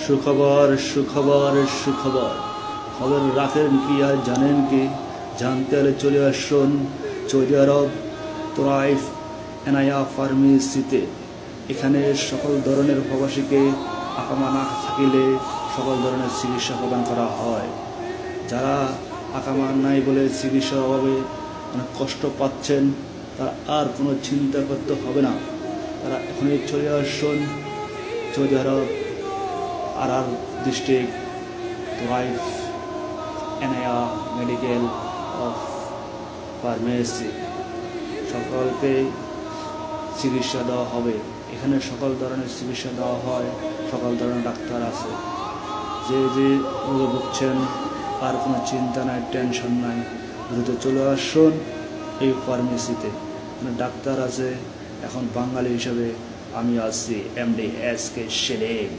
সুখবর সুখবর সুখবর খবর রাখেন কি আর জানেন কি? জানতে হলে চলে আসুন সৌদি আরব তোরাইফ এনায়া ফার্মেসিতে। এখানে সকল ধরনের প্রবাসীকে আকামা না থাকিলে সকল ধরনের চিকিৎসা প্রদান করা হয়। যারা আকামা নাই বলে চিকিৎসার অভাবে অনেক কষ্ট পাচ্ছেন, তারা আর কোনো চিন্তা করতে হবে না। তারা এখনই চলে আসুন সৌদি আরব আর district Turaif Enaya medical of pharmacy. সকলকে চিকিৎসা দেওয়া হবে। এখানে সকল ধরনের চিকিৎসা দেওয়া হয়, সকল ধরনের ডাক্তার আছে। যে রোগে ভুগছেন আর কোনো চিন্তা নাই, টেনশন নাই, দ্রুত চলে আসুন এই ফার্মেসিতে। এখানে ডাক্তার আছে। এখন বাঙালি হিসাবে আমি আছি MD SK সেলিম।